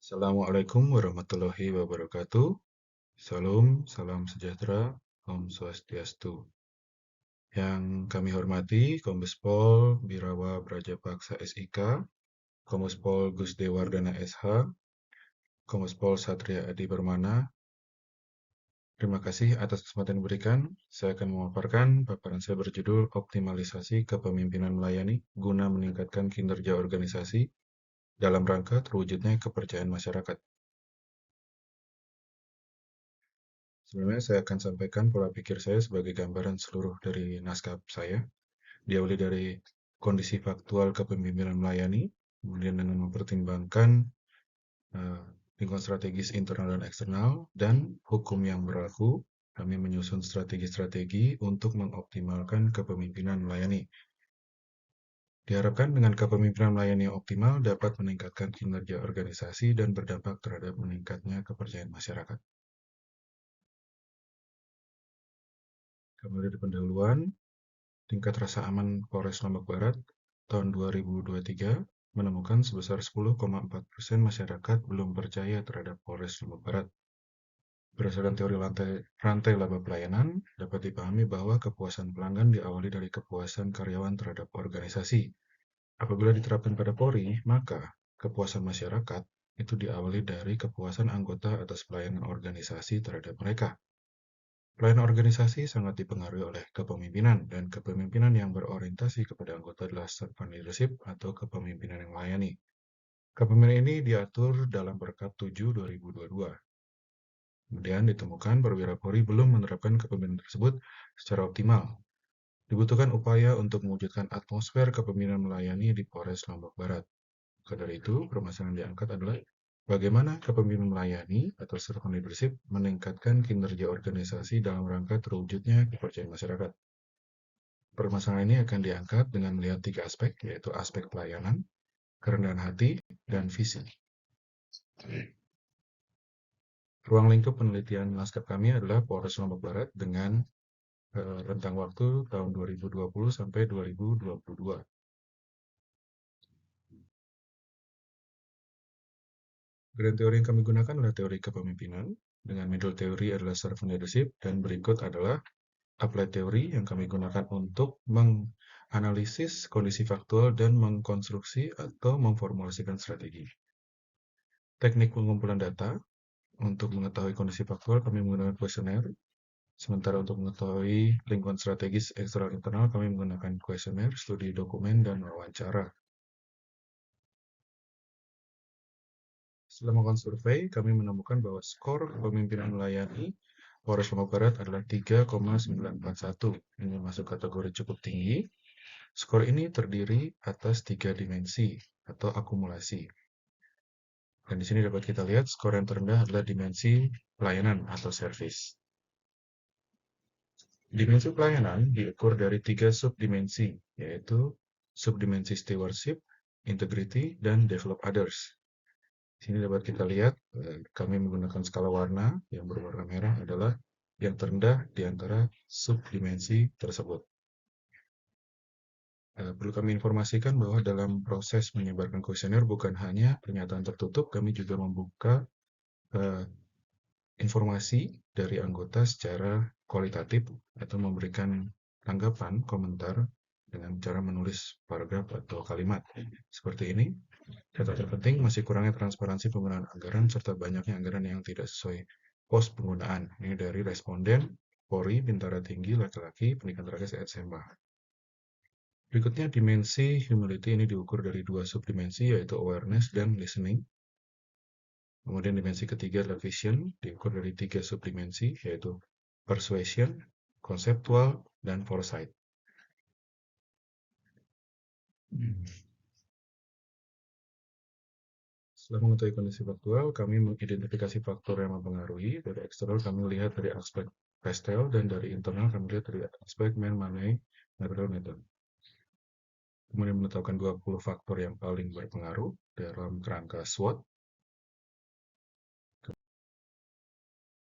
Assalamualaikum warahmatullahi wabarakatuh. Salam, salam sejahtera, Om Swastiastu. Yang kami hormati Kombes Pol Birawa Brajapaksa SIK, Kombes Pol Gusde Wardana SH, Kombes Pol Satria Adi Permana. Terima kasih atas kesempatan yang diberikan. Saya akan memaparkan paparan saya berjudul Optimalisasi Kepemimpinan Melayani guna meningkatkan kinerja organisasi dalam rangka terwujudnya kepercayaan masyarakat. Sebelumnya saya akan sampaikan pola pikir saya sebagai gambaran seluruh dari naskah saya, diawali dari kondisi faktual kepemimpinan melayani, kemudian dengan mempertimbangkan eh, lingkungan strategis internal dan eksternal, dan hukum yang berlaku, kami menyusun strategi-strategi untuk mengoptimalkan kepemimpinan melayani. Diharapkan dengan kepemimpinan melayani yang optimal dapat meningkatkan kinerja organisasi dan berdampak terhadap meningkatnya kepercayaan masyarakat. Kami dari pendahuluan, tingkat rasa aman Polres Lombok Barat tahun 2023 menemukan sebesar 10,4% masyarakat belum percaya terhadap Polres Lombok Barat. Berdasarkan teori rantai laba pelayanan, dapat dipahami bahwa kepuasan pelanggan diawali dari kepuasan karyawan terhadap organisasi. Apabila diterapkan pada Polri, maka kepuasan masyarakat itu diawali dari kepuasan anggota atas pelayanan organisasi terhadap mereka. Pelayanan organisasi sangat dipengaruhi oleh kepemimpinan, dan kepemimpinan yang berorientasi kepada anggota adalah servant leadership atau kepemimpinan yang melayani. Kepemimpinan ini diatur dalam Perkap 7 2022. Kemudian ditemukan perwira Polri belum menerapkan kepemimpinan tersebut secara optimal. Dibutuhkan upaya untuk mewujudkan atmosfer kepemimpinan melayani di Polres Lombok Barat. Maka dari itu, permasalahan yang diangkat adalah bagaimana kepemimpinan melayani atau servant leadership meningkatkan kinerja organisasi dalam rangka terwujudnya kepercayaan masyarakat. Permasalahan ini akan diangkat dengan melihat tiga aspek, yaitu aspek pelayanan, kerendahan hati, dan visi. Ruang lingkup penelitian naskah kami adalah Polres Lombok Barat dengan rentang waktu tahun 2020 sampai 2022. Grand teori yang kami gunakan adalah teori kepemimpinan, dengan middle teori adalah servant leadership, dan berikut adalah applied teori yang kami gunakan untuk menganalisis kondisi faktual dan mengkonstruksi atau memformulasikan strategi. Teknik pengumpulan data, untuk mengetahui kondisi faktual kami menggunakan kuesioner, sementara untuk mengetahui lingkungan strategis eksternal internal kami menggunakan kuesioner, studi dokumen, dan wawancara. Setelah melakukan survei, kami menemukan bahwa skor kepemimpinan melayani Polres Lombok Barat adalah 3,941. Ini masuk kategori cukup tinggi. Skor ini terdiri atas 3 dimensi atau akumulasi. Dan di sini dapat kita lihat skor yang terendah adalah dimensi pelayanan atau service. Dimensi pelayanan diukur dari 3 subdimensi, yaitu subdimensi stewardship, integrity, dan develop others. Di sini dapat kita lihat, kami menggunakan skala warna yang berwarna merah adalah yang terendah di antara subdimensi tersebut. Perlu kami informasikan bahwa dalam proses menyebarkan kuesioner bukan hanya pernyataan tertutup, kami juga membuka informasi dari anggota secara kualitatif atau memberikan tanggapan, komentar dengan cara menulis paragraf atau kalimat. Seperti ini, catatan penting masih kurangnya transparansi penggunaan anggaran serta banyaknya anggaran yang tidak sesuai pos penggunaan. Ini dari responden Polri, Bintara Tinggi, laki-laki, pendidikan terakhir SMA. Berikutnya dimensi humility ini diukur dari 2 subdimensi yaitu awareness dan listening. Kemudian dimensi ketiga adalah vision, diukur dari 3 subdimensi yaitu persuasion, conceptual, dan foresight. Setelah mengetahui kondisi faktual, kami mengidentifikasi faktor yang mempengaruhi. Dari eksternal kami lihat dari aspek pastel, dan dari internal kami lihat dari aspek man, money, material, method. Kemudian menetapkan 20 faktor yang paling berpengaruh dalam kerangka SWOT.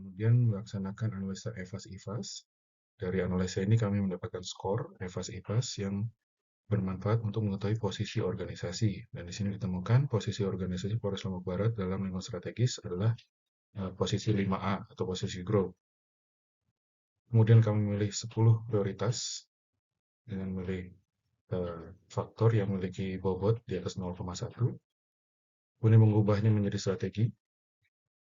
Kemudian melaksanakan analisa EVAS-IVAS. Dari analisa ini kami mendapatkan skor EVAS-IVAS yang bermanfaat untuk mengetahui posisi organisasi. Dan di sini ditemukan posisi organisasi Polres Lombok Barat dalam lingkungan strategis adalah posisi 5A atau posisi growth. Kemudian kami memilih 10 prioritas dengan memilih faktor yang memiliki bobot di atas 0,1, kemudian mengubahnya menjadi strategi,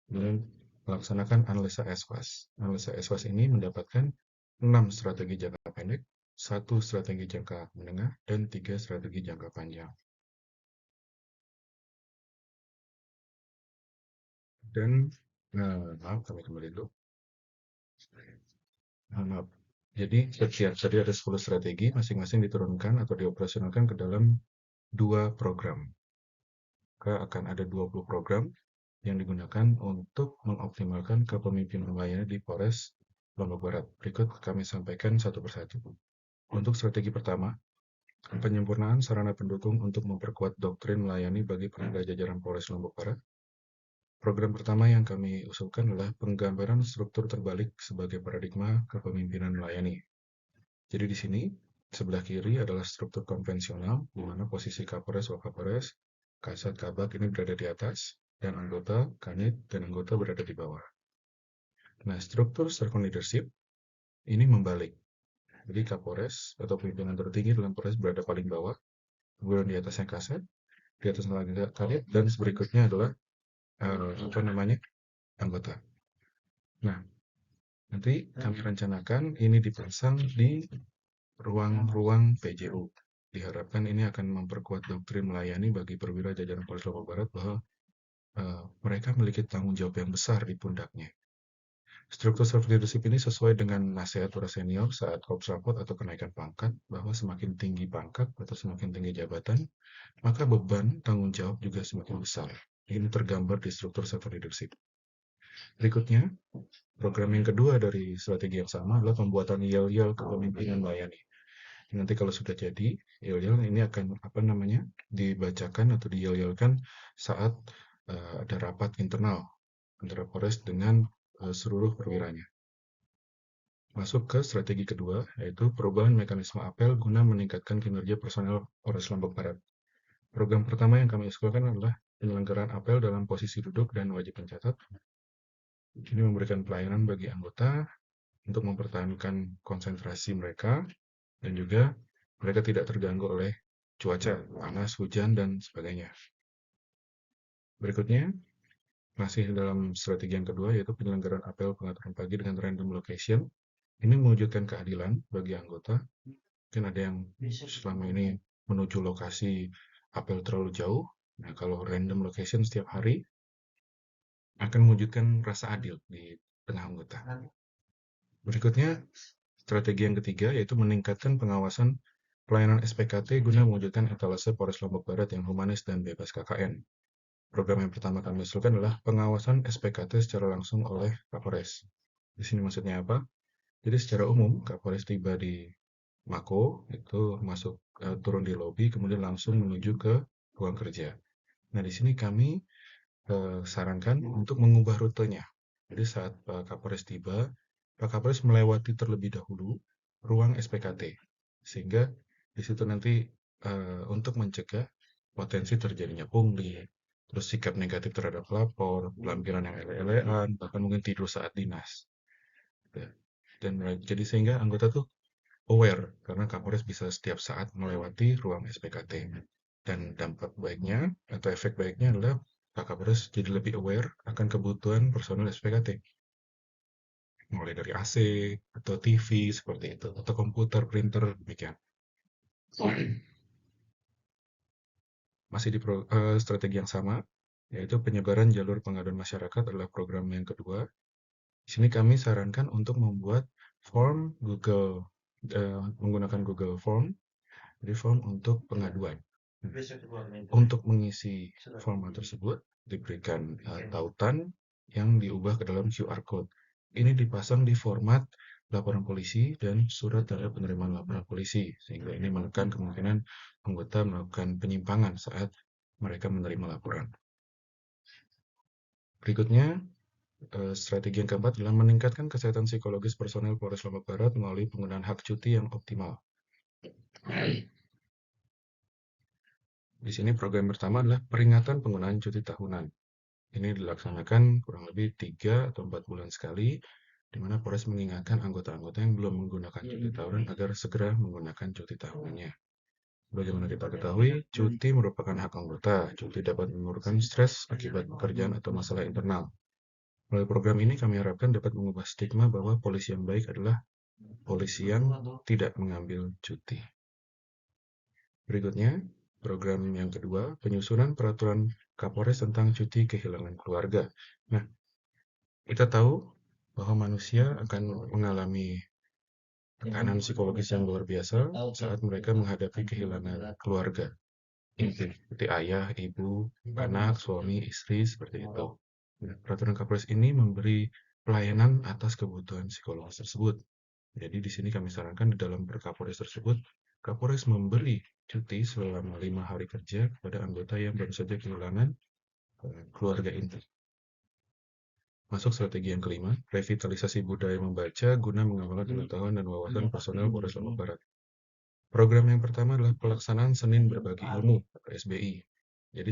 kemudian melaksanakan analisa SWAS. Analisa SWAS ini mendapatkan 6 strategi jangka pendek, 1 strategi jangka menengah, dan 3 strategi jangka panjang. Dan, maaf, kami kembali dulu. Maaf. Jadi, setiap tadi ada 10 strategi, masing-masing diturunkan atau dioperasionalkan ke dalam 2 program. Maka akan ada 20 program yang digunakan untuk mengoptimalkan kepemimpinan melayani di Polres Lombok Barat. Berikut kami sampaikan satu persatu. Untuk strategi pertama, penyempurnaan sarana pendukung untuk memperkuat doktrin melayani bagi penegak jajaran Polres Lombok Barat. Program pertama yang kami usulkan adalah penggambaran struktur terbalik sebagai paradigma kepemimpinan melayani. Jadi di sini, sebelah kiri adalah struktur konvensional, di mana posisi Kapolres, Wakapolres, Kasat, Kabak ini berada di atas, dan anggota, Kanit, dan anggota berada di bawah. Nah, struktur servant leadership ini membalik. Jadi Kapolres atau pimpinan tertinggi dalam Polres berada paling bawah, kemudian di atasnya Kasat, di atasnya lagi Kanit, dan berikutnya adalah anggota. Nah, nanti kami rencanakan ini dipasang di ruang-ruang PJU. Diharapkan ini akan memperkuat doktrin melayani bagi perwira jajaran Polres Lombok Barat bahwa mereka memiliki tanggung jawab yang besar di pundaknya. Struktur servant leadership ini sesuai dengan nasihat para senior saat korps rapot atau kenaikan pangkat, bahwa semakin tinggi pangkat atau semakin tinggi jabatan, maka beban tanggung jawab juga semakin besar. Ini tergambar di struktur servant leadership. Berikutnya, program yang kedua dari strategi yang sama adalah pembuatan yel-yel kepemimpinan melayani. Nanti kalau sudah jadi, yel-yel ini akan dibacakan atau diyel-yelkan saat ada rapat internal antara Polres dengan seluruh perwiranya. Masuk ke strategi kedua, yaitu perubahan mekanisme apel guna meningkatkan kinerja personel Polres Lombok Barat. Program pertama yang kami usulkan adalah penyelenggaraan apel dalam posisi duduk dan wajib mencatat. Ini memberikan pelayanan bagi anggota untuk mempertahankan konsentrasi mereka dan juga mereka tidak terganggu oleh cuaca, panas, hujan, dan sebagainya. Berikutnya, masih dalam strategi yang kedua, yaitu penyelenggaraan apel pengaturan pagi dengan random location. Ini mewujudkan keadilan bagi anggota. Mungkin ada yang selama ini menuju lokasi apel terlalu jauh. Nah, kalau random location setiap hari akan mewujudkan rasa adil di tengah anggota. Berikutnya, strategi yang ketiga yaitu meningkatkan pengawasan pelayanan SPKT guna mewujudkan etalase Polres Lombok Barat yang humanis dan bebas KKN. Program yang pertama kami usulkan adalah pengawasan SPKT secara langsung oleh Kapolres. Di sini maksudnya apa? Jadi secara umum Kapolres tiba di Mako itu turun di lobi kemudian langsung menuju ke ruang kerja. Nah, di sini kami sarankan untuk mengubah rutenya. Jadi saat Pak Kapolres tiba, Pak Kapolres melewati terlebih dahulu ruang SPKT, sehingga di situ nanti untuk mencegah potensi terjadinya pungli, terus sikap negatif terhadap lapor, lampiran yang ele-elean, bahkan mungkin tidur saat dinas. Dan jadi sehingga anggota tuh aware, karena Kapolres bisa setiap saat melewati ruang SPKT. Dan dampak baiknya atau efek baiknya adalah Pak Kapolres jadi lebih aware akan kebutuhan personel SPKT. Mulai dari AC, atau TV, seperti itu, atau komputer, printer, demikian. Masih di strategi yang sama, yaitu penyebaran jalur pengaduan masyarakat adalah program yang kedua. Di sini kami sarankan untuk membuat form menggunakan Google Form, jadi form untuk pengaduan. Untuk mengisi formulir tersebut diberikan tautan yang diubah ke dalam QR code. Ini dipasang di format laporan polisi dan surat tanda penerimaan laporan polisi, sehingga ini menekan kemungkinan anggota melakukan penyimpangan saat mereka menerima laporan. Berikutnya, strategi yang keempat adalah meningkatkan kesehatan psikologis personel Polres Lombok Barat melalui penggunaan hak cuti yang optimal. Di sini program pertama adalah peringatan penggunaan cuti tahunan. Ini dilaksanakan kurang lebih 3 atau 4 bulan sekali, di mana Polres mengingatkan anggota-anggota yang belum menggunakan cuti tahunan agar segera menggunakan cuti tahunannya. Bagaimana kita ketahui, cuti merupakan hak anggota. Cuti dapat menimbulkan stres akibat pekerjaan atau masalah internal. Melalui program ini kami harapkan dapat mengubah stigma bahwa polisi yang baik adalah polisi yang tidak mengambil cuti. Berikutnya, program yang kedua, penyusunan peraturan Kapolres tentang cuti kehilangan keluarga. Nah, kita tahu bahwa manusia akan mengalami tekanan psikologis yang luar biasa saat mereka menghadapi kehilangan keluarga. Seperti ayah, ibu, anak, suami, istri, seperti itu. Nah, peraturan Kapolres ini memberi pelayanan atas kebutuhan psikologis tersebut. Jadi di sini kami sarankan di dalam Perkapolres tersebut, Kapolres memberi cuti selama 5 hari kerja kepada anggota yang baru saja kehilangan keluarga inti. Masuk strategi yang kelima, revitalisasi budaya membaca guna mengembangkan pengetahuan dan wawasan personel Polres Lombok Barat. Program yang pertama adalah pelaksanaan Senin Berbagi Ilmu atau SBI. Jadi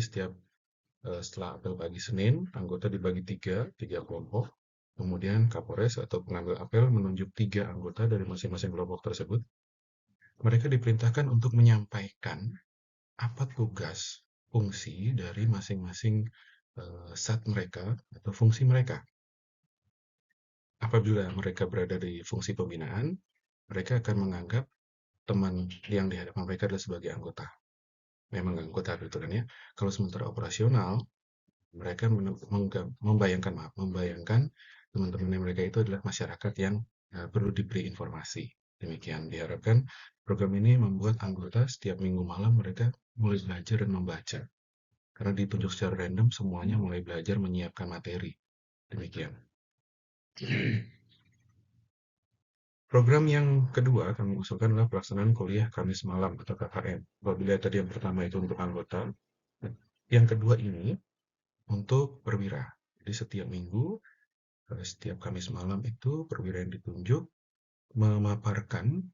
setelah apel pagi Senin, anggota dibagi tiga kelompok. Kemudian Kapolres atau pengambil apel menunjuk 3 anggota dari masing-masing kelompok tersebut. Mereka diperintahkan untuk menyampaikan apa tugas, fungsi dari masing-masing sat mereka atau fungsi mereka. Apabila mereka berada di fungsi pembinaan, mereka akan menganggap teman yang di hadapan mereka adalah sebagai anggota. Memang anggota betul kan ya. Kalau sementara operasional, mereka membayangkan teman-teman mereka itu adalah masyarakat yang perlu diberi informasi. Demikian diharapkan program ini membuat anggota setiap minggu malam mereka mulai belajar dan membaca. Karena ditunjuk secara random, semuanya mulai belajar menyiapkan materi. Demikian. Program yang kedua kami usulkan adalah pelaksanaan kuliah Kamis malam atau KKM. Apabila tadi yang pertama itu untuk anggota, yang kedua ini untuk perwira. Jadi setiap minggu, setiap Kamis malam itu perwira yang ditunjuk memaparkan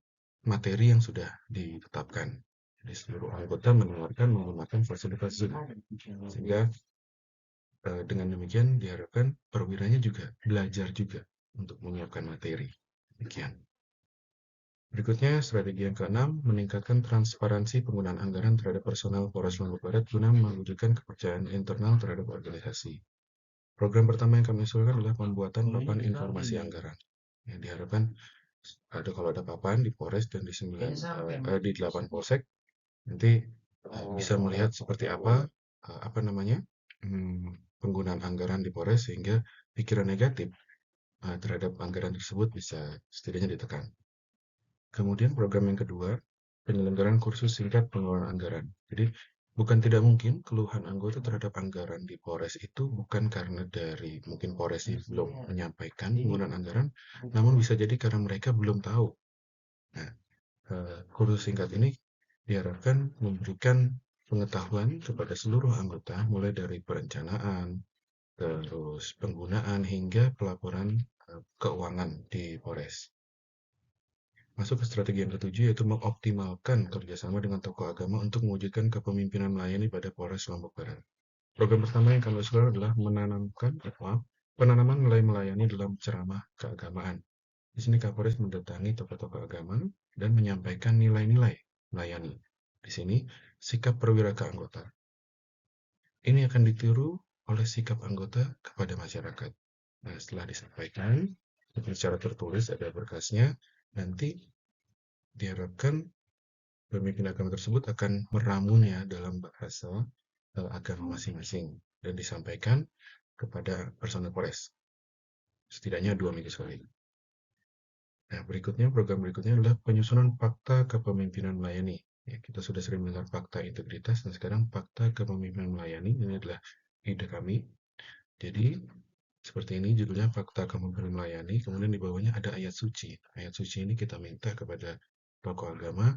materi yang sudah ditetapkan. Jadi seluruh anggota mendengarkan menggunakan fasilitas Zoom. Sehingga dengan demikian diharapkan perwiranya juga belajar juga untuk menyiapkan materi. Demikian. Berikutnya, strategi yang keenam, meningkatkan transparansi penggunaan anggaran terhadap personel Polres Lombok Barat guna mewujudkan kepercayaan internal terhadap organisasi. Program pertama yang kami usulkan adalah pembuatan papan informasi anggaran. Yang diharapkan kalau ada papan di Polres dan di 8 polsek, nanti bisa melihat seperti apa namanya penggunaan anggaran di Polres sehingga pikiran negatif terhadap anggaran tersebut bisa setidaknya ditekan. Kemudian program yang kedua, penyelenggaraan kursus singkat pengelolaan anggaran. Jadi bukan tidak mungkin keluhan anggota terhadap anggaran di Polres itu bukan karena dari mungkin Polres belum menyampaikan penggunaan anggaran, namun bisa jadi karena mereka belum tahu. Nah, kursus singkat ini diharapkan memberikan pengetahuan kepada seluruh anggota mulai dari perencanaan, terus penggunaan hingga pelaporan keuangan di Polres. Masuk ke strategi yang ketujuh yaitu mengoptimalkan kerjasama dengan tokoh agama untuk mewujudkan kepemimpinan melayani pada Polres Lombok Barat. Program pertama yang kami usulkan adalah penanaman nilai melayani dalam ceramah keagamaan. Di sini Kapolres mendatangi tokoh-tokoh agama dan menyampaikan nilai-nilai melayani. Di sini sikap perwira ke anggota. Ini akan ditiru oleh sikap anggota kepada masyarakat. Nah, setelah disampaikan secara tertulis ada berkasnya, nanti diharapkan pemimpin agama tersebut akan meramunya dalam bahasa agama masing-masing dan disampaikan kepada personel Polres. Setidaknya 2 minggu sekali. Nah, program berikutnya adalah penyusunan fakta kepemimpinan melayani. Ya, kita sudah sering mendengar fakta integritas, dan sekarang fakta kepemimpinan melayani ini adalah ide kami. Jadi, seperti ini judulnya fakta kepemimpinan melayani, kemudian di bawahnya ada ayat suci. Ayat suci ini kita minta kepada tokoh agama.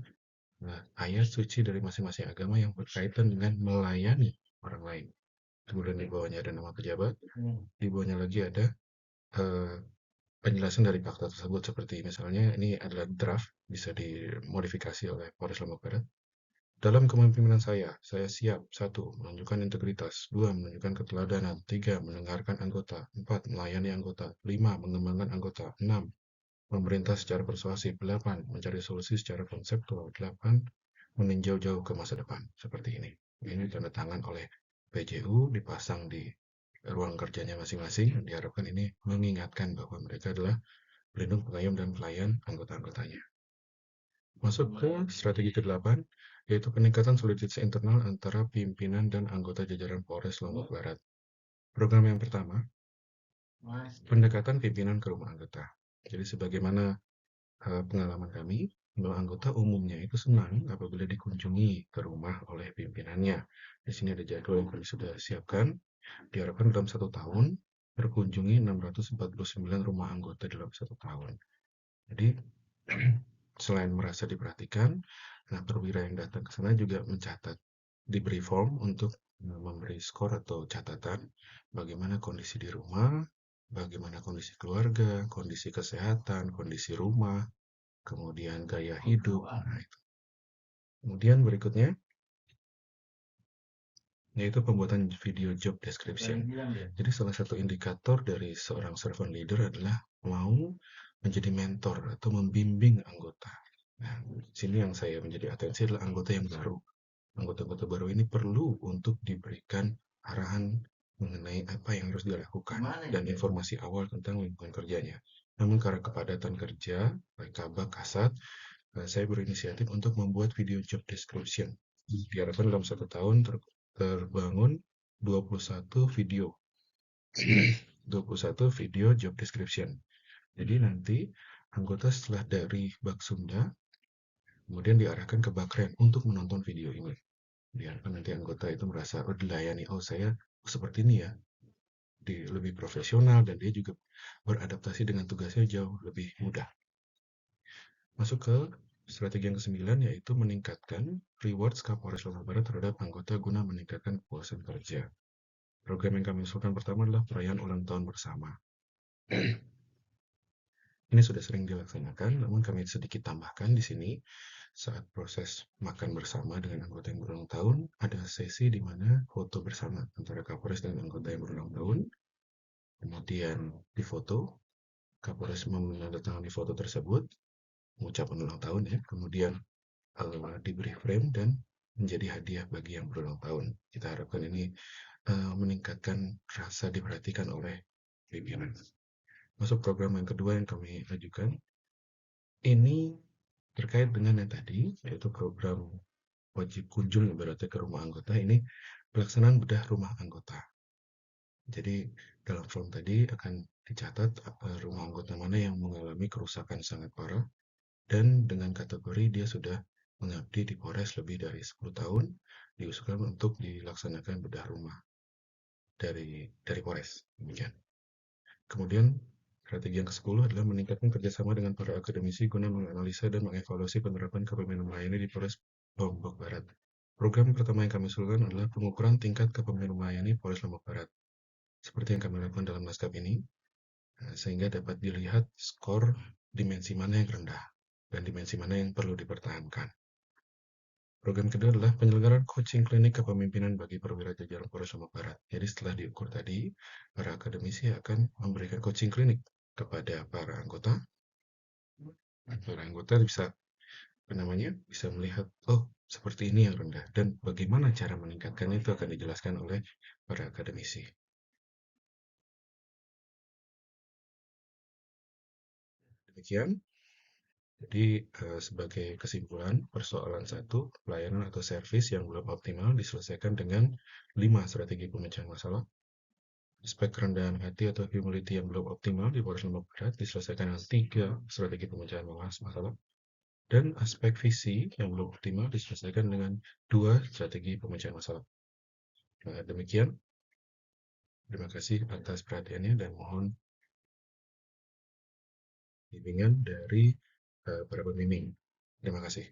Nah, ayat suci dari masing-masing agama yang berkaitan dengan melayani orang lain. Kemudian di bawahnya ada nama pejabat, di bawahnya lagi ada eh, penjelasan dari fakta tersebut seperti misalnya ini adalah draft, bisa dimodifikasi oleh Polres Lombok Barat. Dalam kepemimpinan saya siap: 1. Menunjukkan integritas, 2. Menunjukkan keteladanan, 3. Mendengarkan anggota, 4. Melayani anggota, 5. Mengembangkan anggota, 6. Memerintah secara persuasif, 8. Mencari solusi secara konseptual, 8. Meninjau jauh ke masa depan. Seperti ini. Ini tanda tangan oleh PJU, dipasang di ruang kerjanya masing-masing. Diharapkan ini mengingatkan bahwa mereka adalah pelindung, pengayom, dan pelayan anggota-anggotanya. Masuk ke strategi ke-8, yaitu peningkatan soliditas internal antara pimpinan dan anggota jajaran Polres Lombok Barat. Program yang pertama, pendekatan pimpinan ke rumah anggota. Jadi sebagaimana pengalaman kami, bahwa anggota umumnya itu senang apabila dikunjungi ke rumah oleh pimpinannya. Di sini ada jadwal yang kami sudah siapkan. Diharapkan dalam 1 tahun terkunjungi 649 rumah anggota dalam 1 tahun. Jadi selain merasa diperhatikan, nah perwira yang datang ke sana juga mencatat, diberi form untuk memberi skor atau catatan bagaimana kondisi di rumah, bagaimana kondisi keluarga, kondisi kesehatan, kondisi rumah, kemudian gaya hidup. Nah, itu. Kemudian berikutnya yaitu pembuatan video job description. Jadi salah satu indikator dari seorang servant leader adalah mau menjadi mentor atau membimbing anggota. Nah, sini yang saya menjadi atensi adalah anggota yang baru. Anggota-anggota baru ini perlu untuk diberikan arahan mengenai apa yang harus dilakukan dan informasi awal tentang lingkungan kerjanya. Namun karena kepadatan kerja, baik Kabak, Kasat, saya berinisiatif untuk membuat video job description. Diharapkan dalam 1 tahun terbangun 21 video 21 video job description. Jadi nanti anggota setelah dari Baksunda kemudian diarahkan ke Bakren untuk menonton video ini. Diharapkan nanti anggota itu merasa dilayani, oh saya seperti ini ya, lebih profesional, dan dia juga beradaptasi dengan tugasnya jauh lebih mudah. Masuk ke strategi yang ke-9, yaitu meningkatkan rewards Kapolres Lombok Barat terhadap anggota guna meningkatkan kepuasan kerja. Program yang kami usulkan pertama adalah perayaan ulang tahun bersama. Ini sudah sering dilaksanakan, namun kami sedikit tambahkan di sini. Saat proses makan bersama dengan anggota yang berulang tahun, ada sesi di mana foto bersama antara Kapolres dan anggota yang berulang tahun. Kemudian difoto, Kapolres menandatangani foto tersebut, mengucapkan ulang tahun ya. Kemudian diberi frame dan menjadi hadiah bagi yang berulang tahun. Kita harapkan ini meningkatkan rasa diperhatikan oleh pimpinan. Masuk program yang kedua yang kami ajukan, ini terkait dengan yang tadi, yaitu program wajib kunjung ibaratnya ke rumah anggota. Ini pelaksanaan bedah rumah anggota. Jadi dalam form tadi akan dicatat rumah anggota mana yang mengalami kerusakan sangat parah, dan dengan kategori dia sudah mengabdi di Polres lebih dari 10 tahun, diusulkan untuk dilaksanakan bedah rumah dari Polres. Demikian. Kemudian strategi yang ke-10 adalah meningkatkan kerjasama dengan para akademisi guna menganalisa dan mengevaluasi penerapan kepemimpinan melayani di Polres Lombok Barat. Program pertama yang kami usulkan adalah pengukuran tingkat kepemimpinan melayani Polres Lombok Barat. Seperti yang kami lakukan dalam naskah ini, sehingga dapat dilihat skor dimensi mana yang rendah dan dimensi mana yang perlu dipertahankan. Program kedua adalah penyelenggaraan coaching klinik kepemimpinan bagi perwira jajaran Polres Lombok Barat. Jadi setelah diukur tadi, para akademisi akan memberikan coaching klinik kepada para anggota. Para anggota bisa bisa melihat, oh seperti ini yang rendah, dan bagaimana cara meningkatkan itu akan dijelaskan oleh para akademisi. Demikian. Jadi sebagai kesimpulan, persoalan 1, pelayanan atau servis yang belum optimal diselesaikan dengan 5 strategi pemecahan masalah. Aspek kerendahan hati atau humility yang belum optimal di Polres Lombok Barat diselesaikan dengan 3 strategi pemecahan masalah. Dan aspek visi yang belum optimal diselesaikan dengan 2 strategi pemecahan masalah. Nah, demikian. Terima kasih atas perhatiannya dan mohon bimbingan dari para pembimbing. Terima kasih.